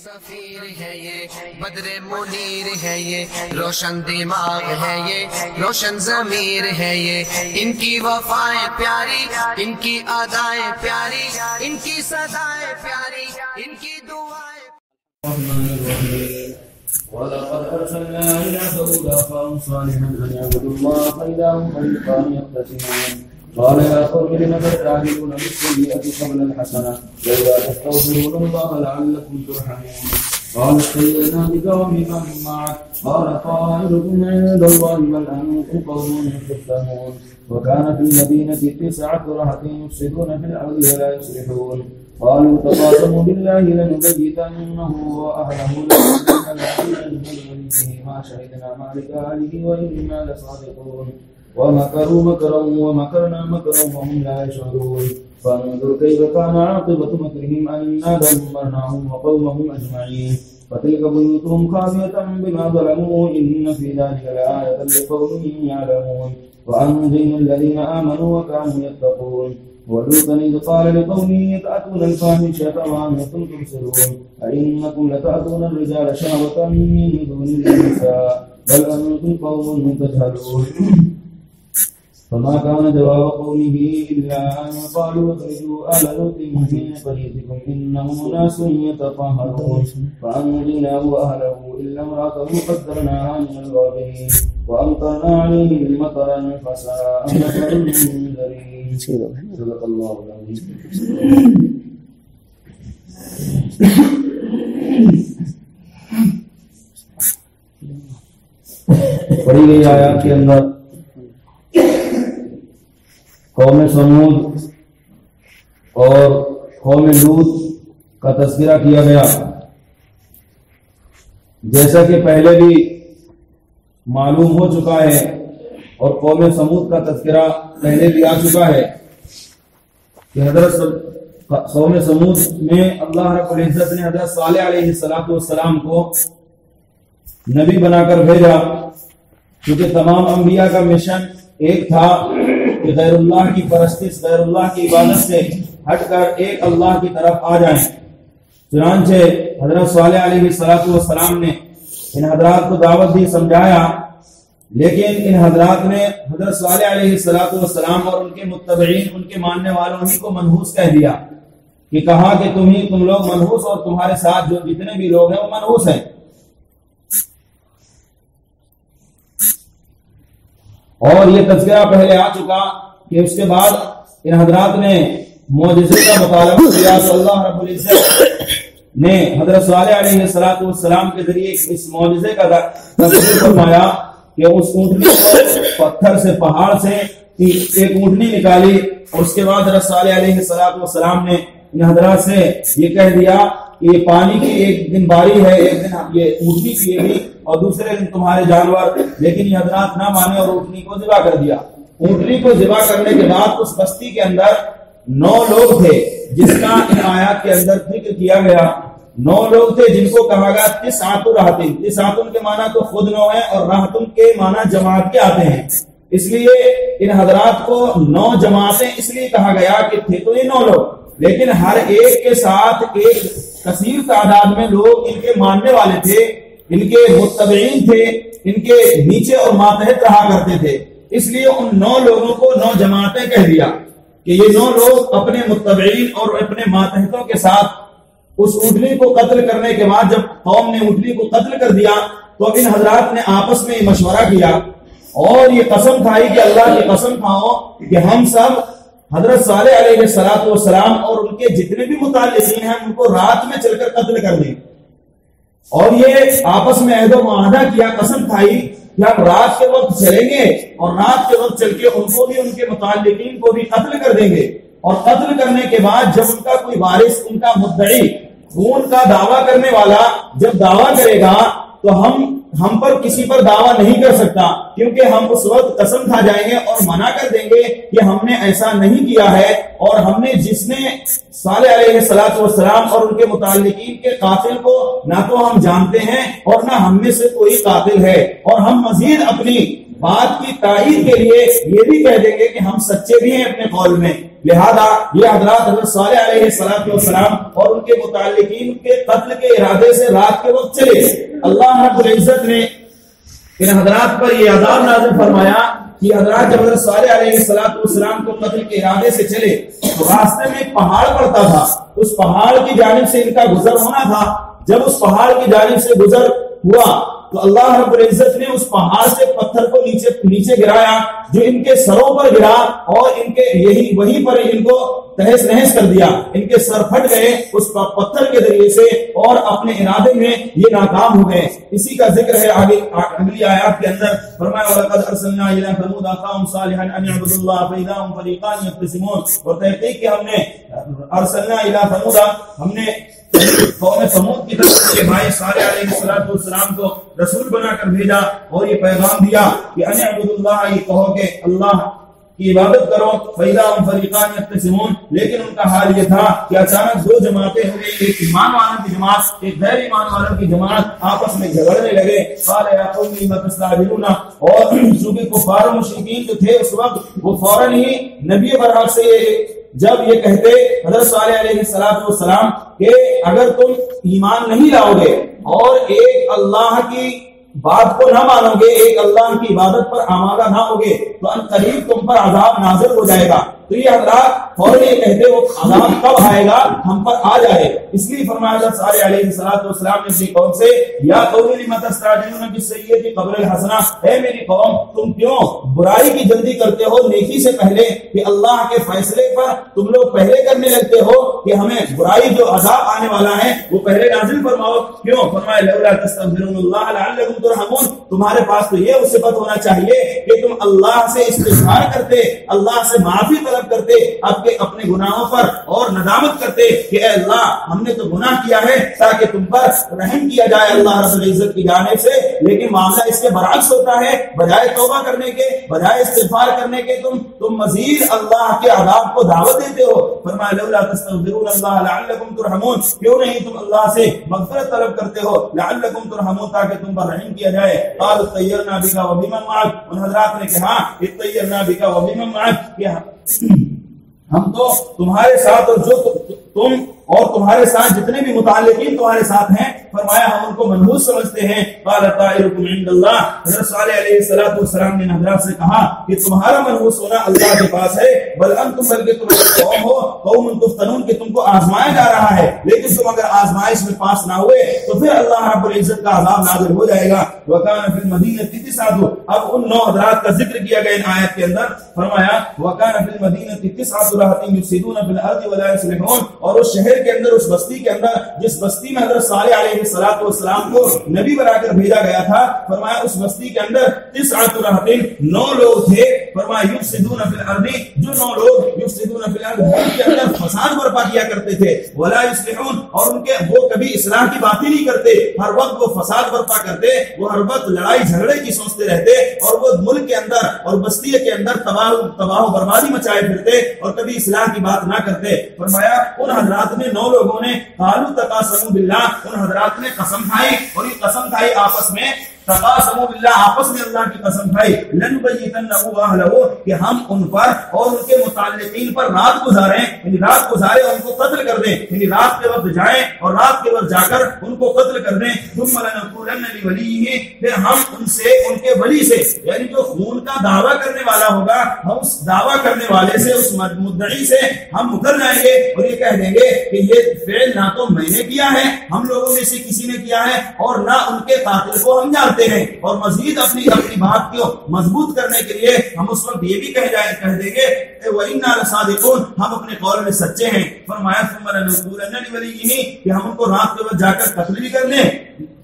سفیر ہے یہ بدر منیر ہے یہ روشن دماغ ہے یہ روشن ضمیر ہے یہ ان کی وفائیں پیاری ان کی ادائیں پیاری ان کی صدائیں پیاری ان کی دعائیں وَلَقَدْ أَرْسَلْنَا إِلَى ثَمُودَ أَخَاهُمْ صَالِحًا أَنِ اعْبُدُوا اللَّهَ فَإِذَا هُمْ فَرِيقَانِ يَخْتَصِمُونَ قَالَ يَا قَوْمِ لِمَ تَسْتَعْجِلُونَ بِالسَّيِّئَةِ قَبْلَ الْحَسَنَةِ لَوْلَا تَسْتَغْفِرُونَ اللَّهَ لَعَلَّكُمْ تُرْحَمُونَ قَالَ اطَّيَّرْنَا بِكَ وَبِمَن مَّعَكَ قَالَ طَائِرُكُمْ عِندَ اللَّهِ بَلْ أَنتُمْ قَوْمٌ تُفْتَنُونَ وَكَانَ فِي الْمَدِينَةِ 9 رَهْطٍ يُفْسِدُونَ فِي الْأَرْضِ وَلَا يُصْلِحُونَ قالوا تقاسموا بالله لنبيتنه وأهله ما شهدنا مالك أهله وإنا لصادقون ومكروا مكرا ومكرنا مكرا وهم لا يشعرون فانظر كيف كان عاقبة مكرهم أنا دمرناهم وقومهم أجمعين فتلك بيوتهم خاوية بما ظلموا إن في ذلك لآية لقوم يعلمون وأنجينا الذين آمنوا وكانوا يتقون ولوطا إذ قال لقومه أتأتون الفاحشة وأنتم تبصرون أئنكم لتأتون الرجال شهوة من دون النساء بل أنتم قوم تجهلون فما كان جواب قومه إلا أن قالوا اخرجوا آل لوط من قريتكم إنهم أناس يتطهرون فأنجيناه وأهله إلا امرأته قدرناها من الغابرين وأمطرنا عليهم مطرا فساء مطر المنذرين صدق الله العظيم. پڑھی گئی آیات کے اندر قوم سمود اور قوم لوط کا تذکرہ کیا گیا. جیسا کہ پہلے بھی معلوم ہو چکا ہے اور قوم سمود کا تذکرہ پہلے بھی آ چکا ہے کہ حضرت قوم سمود میں اللہ رب العزت نے حضرت صالح علیہ السلام کو نبی بنا کر بھیجا، کیونکہ تمام انبیاء کا مشن ایک تھا کہ غیر اللہ کی پرستش، غیر اللہ کی عبادت سے ہٹ کر ایک اللہ کی طرف آ جائیں. چنانچہ حضرت صالح علیہ السلام نے ان حضرات کو دعوت دی، سمجھایا، لیکن ان حضرات نے حضرت صالح علیہ السلام اور ان کے متبعین، ان کے ماننے والوں ہی کو منحوس کہہ دیا، کہ کہا کہ تم لوگ منحوس اور تمہارے ساتھ جو جتنے بھی لوگ ہیں وہ منحوس ہیں. اور یہ تذکرہ پہلے آ چکا کہ اس کے بعد ان حضرات نے معجزے کا مطالبہ کیا تو اللہ رب العزت نے حضرت صالح علیہ السلام کے ذریعے اس معجزے کا تذکرہ فرمایا کہ اس اونٹنی کو پتھر سے، پہاڑ سے ایک اونٹنی نکالی، اور اس کے بعد حضرت صالح علیہ السلام نے ان حضرات سے یہ کہہ دیا کہ یہ پانی کی ایک دن باری ہے، ایک دن یہ اونٹنی پیے گی اور دوسرے دن تمہارے جانور. لیکن یہ حضرات نہ مانے اور اونٹنی کو ذبح کر دیا. اونٹنی کو ذبح کرنے کے بعد اس بستی کے اندر 9 لوگ تھے جس کا ان آیات کے اندر ذکر کیا گیا. 9 لوگ تھے جن کو کہا گیا 9 رہتن. 9 کے معنی تو خود 9 ہے اور رہتن کے معنی جماعت کے آتے ہیں، اس لیے ان حضرات کو 9 جماعتیں اس لیے کہا گیا کہ تھے تو یہ 9 لوگ، لیکن ہر ایک کے ساتھ ایک کثیر تعداد میں لوگ ان کے ماننے والے تھے، ان کے متبعین تھے، ان کے نیچے اور ماتحت رہا کرتے تھے. اس لیے ان 9 لوگوں کو 9 جماعتیں کہہ دیا کہ یہ 9 لوگ اپنے متبعین اور اپنے ماتحتوں کے ساتھ اس اونٹنی کو قتل کرنے کے بعد جب قوم نے اونٹنی کو قتل کر دیا تو ان حضرات نے آپس میں مشورہ کیا اور یہ قسم کھائی کہ اللہ کی قسم کھاؤ کہ ہم سب حضرت صالح علیہ السلام اور ان کے جتنے بھی متعلقین ہیں ان کو رات میں چل کر قتل کر دیں. اور یہ آپس میں عہد و معاہدہ کیا، قسم کھائی کہ ہم رات کے وقت چلیں گے اور رات کے وقت چل کے ان کو بھی، ان کے متعلقین کو بھی قتل کر دیں گے. اور قتل کرنے کے بعد جب ان کا کوئی وارث، ان کا مدعی، خون کا دعویٰ کرنے والا جب دعویٰ کرے گا تو ہم پر کسی پر دعویٰ نہیں کر سکتا، کیونکہ ہم اس وقت قسم کھا جائیں گے اور منع کر دیں گے کہ ہم نے ایسا نہیں کیا ہے، اور ہم نے جس نے صالح علیہ السلام اور ان کے متعلقین کے قاتل کو نہ تو ہم جانتے ہیں اور نہ ہم میں سے کوئی قاتل ہے، اور ہم مزید اپنی بات کی تائید کے لیے یہ بھی کہہ دیں گے کہ ہم سچے بھی ہیں اپنے قول میں. لہذا یہ حضرات حضرت صالح علیہ السلام اور ان کے متعلقین کے قتل کے ارادے سے رات کے وقت چلے. اللہ رب العزت نے ان حضرات پر یہ عذاب نازل فرمایا کہ حضرات جب حضرت صالح علیہ السلام کو قتل کے ارادے سے چلے تو راستے میں ایک پہاڑ پڑتا تھا. اس پہاڑ کی جانب سے ان کا گزر ہونا تھا. جب اس پہاڑ کی جانب سے گزر ہوا تو اللہ رب العزت نے اس پہاڑ سے پتھر کو نیچے گرایا جو ان کے سروں پر گرا اور ان کے وہیں پر ان کو تہس نہس کر دیا. ان کے سر پھٹ گئے اس پتھر کے ذریعے سے اور اپنے ارادے میں یہ ناکام ہو گئے. اسی کا ذکر ہے آگے اگلی آیات کے اندر. فرمایا وَلَقَدْ أَرْسَلْنَا إِلَىٰ ثَمُودَ أَخَاهُمْ صَالِحًا أَنِ اعْبُدُوا اللَّهَ فَإِذَا هُمْ فَرِيقَانِ يَخْتَصِمُونَ. اور تحقیق کہ ہم نے ارسلنا إِلَىٰ ثَمُودَ ہم نے قوم ثمود کی طرف سے بھائی صالح علیہ السلام کو رسول بنا کر بھیجا اور یہ پیغام دیا کہ ان اعبدوا اللہ، یہ کہو کہ اللہ کی عبادت کرو. فَإِذَا هُمْ فَرِيقَانِ يَخْتَصِمُونَ. لیکن ان کا حال یہ تھا کہ اچانک دو جماعتیں ہو گئی، ایک ایمان والوں کی جماعت ایک غیر ایمان والوں کی جماعت آپس میں جھگڑنے لگے. قَالَ يَا قَوْمِ لِمَ تَسْتَعْجِلُونَ. اور چونکہ کفار و مشرکین جو تھے اس وقت وہ فوراً ہی نبی برحق سے جب یہ کہتے حضرت صالح علیہ السلام کہ اگر تم ایمان نہیں لاؤ گے اور ایک اللہ کی بات کو نہ مانو گے، ایک اللہ کی عبادت پر آمادہ نہ ہوگے تو ان قریب تم پر عذاب نازل ہو جائے گا. تو یہ حضرات فوراً یہ کہتے وہ عذاب کب آئے گا، ہم پر آ جائے. اس لیے فرمایا حضرت صالح علیہ السلام نے اپنی قوم سے یا قوم لم تستعجلون بالسیئۃ قبل الحسنہ، اے میری قوم تم کیوں برائی کی جلدی کرتے ہو نیکی سے پہلے، کہ اللہ کے فیصلے پر تم لوگ پہلے کرنے لگتے ہو کہ ہمیں برائی جو عذاب آنے والا ہے وہ پہلے نازل فرماؤ. کیوں؟ فرمایا لولا تستغفرون اللہ لعلکم ترحمون. تمہارے پاس تو یہ صفت ہونا چاہیے کہ تم اللہ سے استغفار کرتے، اللہ سے معافی طلب کرتے، اپنے گناہوں پر اور ندامت کرتے کہ اے اللہ ہم نے تو گناہ کیا ہے تاکہ تم پر رحم کیا جائے اللہ رب العزت کی جانب سے. لیکن معاملہ اس کے برعکس ہوتا ہے، بجائے توبہ کرنے کے، بجائے استغفار کرنے کے تم مزید اللہ کے عذاب کو دعوت دیتے ہو. فرمایا لولا تستغفرون اللہ لعلکم ترحمون. کیوں نہیں تم اللہ سے مغفرت طلب کرتے ہو لعلکم ترحمون تاکہ تم پر رحم کیا جائے. قالوا اطیرنا بک وبمن معک. ان حضرات نے کہا اطیرنا بک وبمن معک کہ ہم تو تمہارے ساتھ اور جو تم اور تمہارے ساتھ جتنے بھی متعلقین تمہارے ساتھ ہیں فرمایا ہم ان کو منحوس سمجھتے ہیں. قال طائرکم عند اللہ. حضرت صالح علیہ السلام نے حضرات سے کہا کہ تمہارا منحوس ہونا اللہ کے پاس ہے. بل انتم بلکہ تم قوم ہو قوم تفتنون کہ تم کو آزمایا جا رہا ہے، لیکن تم اگر آزمائش میں پاس نہ ہوئے تو پھر اللہ رب العزت کا عذاب نازل ہو جائے گا. وکان فی المدینہ تسعۃ. اب ان 9 حضرات کا ذکر کیا گیا ان آیت کے اندر. فرمایا وکان فی المدینہ تسعۃ رہط یفسدون فی الارض ولا یصلحون. اور اس شہر کے اندر، اس بستی کے اندر جس بستی میں حضرت صالح علیہ السلام کو نبی بنا کر بھیجا گیا تھا، فرمایا اس بستی کے اندر 9 رہط 9 لوگ تھے. فرمایا یفسدون فی الارض، جو 9 لوگ یفسدون فی الارض کے اندر فساد برپا کیا کرتے تھے. ولا یصلحون، اور ان کے وہ کبھی اصلاح کی بات ہی نہیں کرتے، ہر وقت وہ فساد برپا کرتے، وہ ہر وقت لڑائی جھگڑے کی سوچتے رہتے اور وہ ملک کے اندر اور بستی کے اندر تباہ و بربادی مچائے پھرتے اور کبھی اصلاح کی بات نہ کرتے. فرمایا ان حضرات نے 9 لوگوں نے قالوا تقاسموا باللہ، ان حضرات نے قسم کھائی اور یہ قسم کھائی آپس میں، تقاسموا باللہ آپس میں اللہ کی قسم کھائی، لنبیتنہ واہلہ کہ ہم ان پر اور ان کے متعلقین پر رات گزاریں، یعنی رات گزارے اور ان کو قتل کر دیں، یعنی رات کے وقت جائیں اور رات کے وقت جا کر ان کو قتل کر دیں. ثم لنقولن لولیہ، پھر ہم ان سے ان کے ولی سے یعنی جو خون کا دعویٰ کرنے والا ہوگا، ہم اس دعویٰ کرنے والے سے اس مدعی سے ہم مکر جائیں گے اور یہ کہہ دیں گے کہ یہ فعل نہ تو میں نے کیا ہے، ہم لوگوں میں سے کسی نے کیا ہے، اور نہ ان کے قاتل کو ہم جانتے ہیں. اور مزید اپنی بات کو مضبوط کرنے کے لیے ہم اس وقت یہ بھی کہہ دیں گے وَإِنَّا لَصَادِقُونَ، ہم اپنے قول میں سچے ہیں. فرمایا ثُمَّ لَنَقُولَنَّ لِوَلِيِّهِ کہ ہم ان کو رات کے وقت جا کر قتل بھی کر لیں.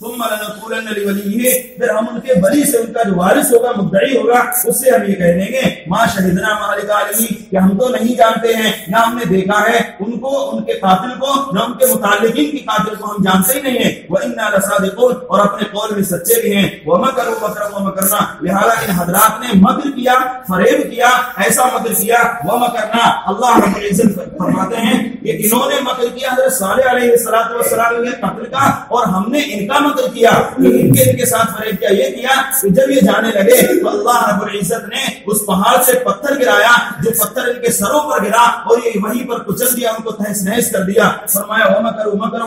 ثم لنقولن لولیہ، پھر ہم ان کے ولی سے، ان کا جو وارث ہوگا مدعی ہوگا، اس سے ہم یہ کہہ دیں گے ما شہدنا مہلک عالمین کہ ہم تو نہیں جانتے ہیں، نہ ہم نے دیکھا ہے ان کو، ان کے قاتل کو، نہ ان کے متعلقین کی قاتل کو ہم جانتے ہی نہیں ہیں. وَإِنَّا لَصَادِقُونَ، اور اپنے قول میں سچے بھی ہیں. وَمَكَرُوا مَكْرًا وَمَكَرْنَا، لہذا ان حضرات نے مکر کیا، فریب کیا، ایسا مکر کیا. وَمَكَرْنَا، اللہ رب العزت فرماتے ہیں کہ انہوں نے مکر کیا حضرت صالح علیہ السلام کے قتل کا، اور ہم نے ان کا مکر کیا، ان کے ساتھ فریب کیا، یہ کیا کہ جب یہ جانے لگے تو اللہ رب العزت نے اس پہاڑ سے پتھر گرایا، جو پتھر ان کے سروں پر گرا اور یہ وہیں پر کچل دیا، ان کو تہس نہس کر دیا۔ فرمایا وَمَكَرُوا مَكْرًا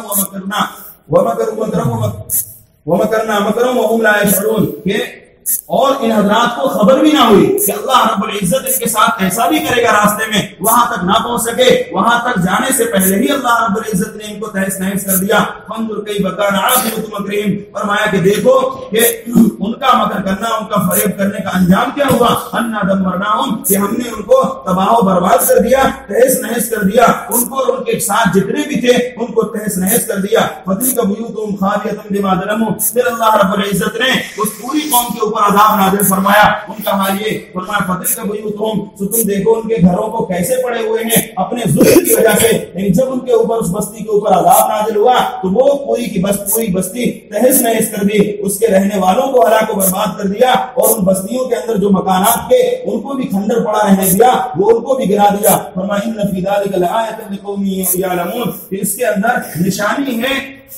وَمَكَرْنَا وَهُمْ لَا يَشْعُرُونَ، کہ اور ان حضرات کو خبر بھی نہ ہوئی کہ اللہ رب العزت ان کے ساتھ ایسا بھی کرے گا، راستے میں وہاں تک نہ پہنچ سکے، وہاں تک جانے سے پہلے ہی اللہ رب العزت نے ان کو تہس نہس کر دیا۔ فانظر کیف کان عاقبۃ مکرہم، فرمایا کہ دیکھو کہ ان کا مکر کرنا، ان کا فریب کرنے کا انجام کیا ہوا۔ انا دمرناہم، کہ ہم نے ان کو تباہ و برباد کر دیا، تہس نہس کر دیا، ان کو اور ان کے ساتھ جتنے بھی تھے ان کو تہس نہس کر دیا۔ فتلک بیوتہم خاویۃ بما ظلموا، پھر اللہ رب العزت نے اس پوری قوم کے اوپر عذاب نازل فرمایا۔ ان کا حال یہ فرمایا فتلک بیوتہم، تو تم دیکھو ان کے گھروں کو کیسے پڑے ہوئے ہیں اپنے ظلم کی وجہ سے، یعنی جب ان کے اوپر اس بستی کے اوپر عذاب نازل ہوا تو وہ پوری کی پوری بستی تہس نہس کر دی، اس کے رہنے والوں کو ہلاک و برباد کر دیا، اور ان بستیوں کے اندر جو مکانات تھے ان کو بھی کھنڈر پڑا رہنے دیا، وہ ان کو بھی گرا دیا۔ فرمایا ان فی ذلک لآیۃ لقوم یعلمون، کہ اس کے اندر نشانی ہے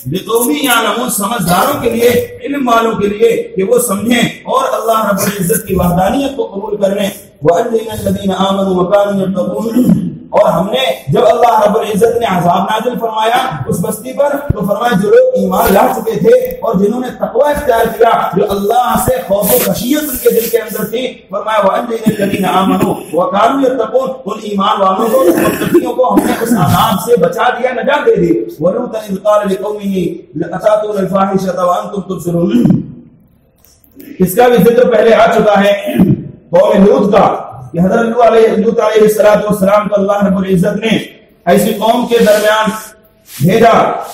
لقوم یعلمون، سمجھداروں کے لیے، علم والوں کے لیے کہ وہ سمجھیں اور اللہ رب العزت کی وحدانیت کو قبول کریں۔ وَأَنجَيْنَا الَّذِينَ آمَنُوا وَكَانُوا يَتَّقُونَ، اور ہم نے جب اللہ رب العزت نے عذاب نازل فرمایا اس بستی پر تو فرمایا جو لوگ ایمان لا چکے تھے اور جنہوں نے تقوی اختیار کیا، جو اللہ سے خوف و خشیت ان کے دل کے اندر تھی، فرمایا وَأَنجَيْنَا الَّذِينَ آمَنُوا وَكَانُوا يَتَّقُونَ، ان ایمان والوں کو، متقیوں کو ہم نے اس عذاب سے بچا دیا، نجات دے دی۔ وَلُوطًا إِذْ قَالَ لِقَوْمِهِ أَتَأْتُونَ الْفَاحِشَةَ وَأَنْتُمْ تُبْصِرُونَ، اس کا بھی ذکر پہلے آ چکا ہے قوم لوط کا، کہ حضرت لوط علیہ السلام کو اللہ رب العزت نے ایسی قوم کے درمیان بھیجا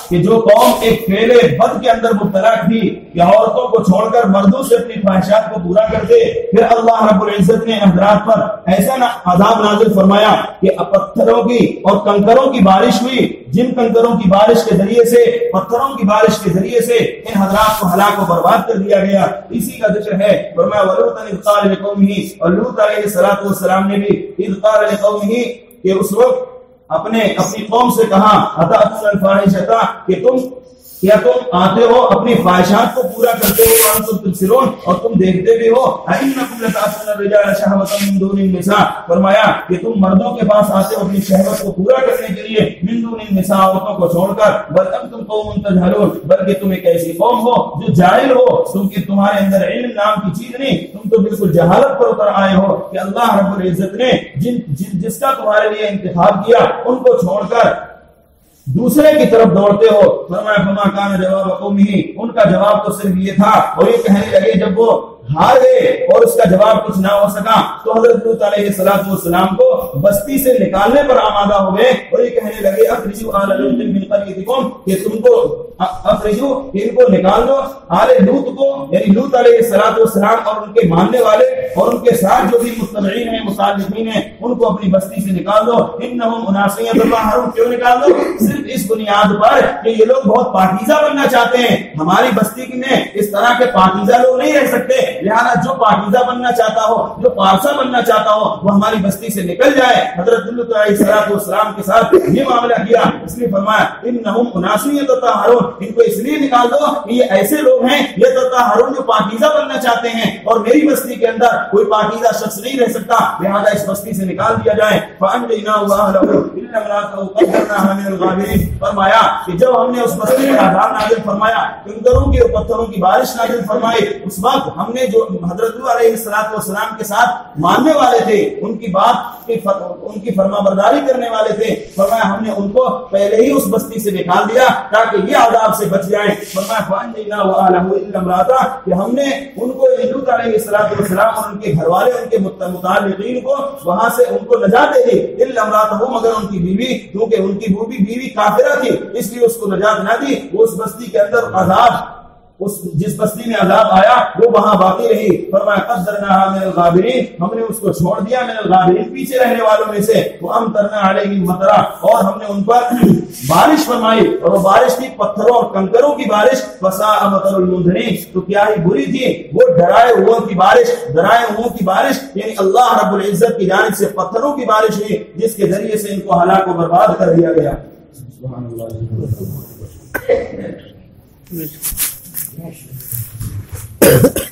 کہ جو قوم ایک فعل بد کے اندر مبتلا تھی، کہ عورتوں کو چھوڑ کر مردوں سے اپنی خواہشات کو پورا کرتے۔ پھر اللہ رب العزت نے حضرات پر ایسا عذاب نازل فرمایا کہ پتھروں کی اور کنکروں کی بارش ہوئی، جن کنکروں کی بارش کے ذریعے سے، پتھروں کی بارش کے ذریعے سے ان حضرات کو ہلاک و برباد کر دیا گیا۔ اسی کا ذکر ہے، فرمایا وَلُوطًا إِذْ قَالَ لِقَوْمِهِ، اور لوط علیہ السلام نے بھی إِذْ قَالَ لِقَوْمِهِ، کہ اس وقت اپنی قوم سے کہا أَتَأْتُونَ الْفَاحِشَةَ، کہ تم آتے ہو اپنی خواہشات کو پورا کرتے ہو، وَأَنْتُمْ تُبْصِرُونَ، اور تم دیکھتے بھی ہو، أَإِنَّكُمْ لَتَأْتُونَ الرِّجَالَ شَهْوَةً مِّن دُونِ النِّسَاءِ، فرمایا کہ تم مردوں کے پاس آتے ہو اپنی شہوت کو پورا کرنے کے لیے، مِن دُونِ النِّسَاء، عورتوں کو چھوڑ کر، بل أَنْتُمْ قَوْمٌ تَجْهَلُونَ، بلکہ تم ایک ایسی قوم ہو جو جاہل ہو، تمہارے اندر علم نام کی چیز نہیں، تم تو بالکل جہالت پر اتر آئے ہو کہ اللہ رب العزت نے جس کا تمہارے لیے انتخاب کیا ان کو چھوڑ کر دوسرے کی طرف دوڑتے ہو۔ فرمایا فما کان جواب قومه، ان کا جواب تو صرف یہ تھا، اور یہ کہنے لگے جب وہ ہار گئے اور اس کا جواب کچھ نہ ہو سکا تو حضرت لوط علیہ السلام کو بستی سے نکالنے پر آمادہ ہو گئے، اور یہ کہنے لگے اخرجوا آل لوط من قريتكم، کہ تم کو اخرجوا، ان کو نکال دو، آل لوط کو، یعنی لوط علیہ السلام اور ان کے ماننے والے اور ان کے ساتھ جو بھی متبعین ہیں، مصالحین ہیں، ان کو اپنی بستی سے نکال دو۔ انہم اناس یتطہرون، کیوں نکال دو؟ صرف اس بنیاد پر کہ یہ لوگ بہت پاکیزہ بننا چاہتے ہیں، ہماری بستی میں اس طرح کے پاکیزہ لوگ نہیں رہ سکتے، لہذا جو پاکیزہ بننا چاہتا ہو، جو پارسا بننا چاہتا ہو، وہ ہماری بستی سے نکل جائے۔ حضرت لوط علیہ السلام کے ساتھ یہ معاملہ کیا، اس لیے فرمایا انہم اناس یتطہرون، ان کو اس لیے نکال دو کہ یہ ایسے لوگ ہیں یتطہرون جو پاکیزہ بننا چاہتے ہیں، اور میری بستی کے اندر کوئی پاکیزہ شخص نہیں رہ سکتا، لہذا اس بستی سے نکال دیا جائے۔ فانجیناہ واہلہ الا امرأتہ قدرناها من الغابرین، فرمایا کہ جب ہم نے اس بستی پر عذاب نازل فرمایا، کنکروں کی اور پتھروں کی بارش نازل فرمائی، اس وقت ہم نے جو حضرت علیہ السلام کے ساتھ ماننے والے تھے، ان کی بات ان کی فرما برداری کرنے والے تھے، فرمایا ہم نے ان کو پہلے ہی اس بستی سے نکال دیا تاکہ یہ عذاب سے بچ جائیں۔ فرمایا فانجیناہ واہلہ الا امرأتہ، کہ ہم نے ان کو لوط علیہ السلام اور ان کے گھر والے، ان کے متعلقین کو وہاں سے ان کو نجات دے دی، الا امرأتہ، مگر ان کی بیوی، کیونکہ ان کی بیوی کافرہ تھی اس لیے اس کو نجات نہ دی، وہ اس بستی کے اندر عذاب، جس بستی میں عذاب آیا وہ وہاں باقی رہی۔ فرمایا قدرناها من الغابرین، ہم نے اس کو چھوڑ دیا من الغابرین، پیچھے رہنے والوں میں سے، وامطرنا علیہم مطرا، اور ہم نے ان پر بارش فرمائی، اور وہ بارش تھی پتھروں اور کنکروں کی بارش، فساء مطر المنذرین، تو کیا ہی بری تھی وہ ڈرائے ہوئوں کی بارش، یعنی اللہ رب العزت کی جانب سے پتھروں کی بارش ہوئی جس کے ذریعے سے ان کو ہلاک و برباد کر دیا گیا۔ سبحان اللہ۔ ماشاء اللہ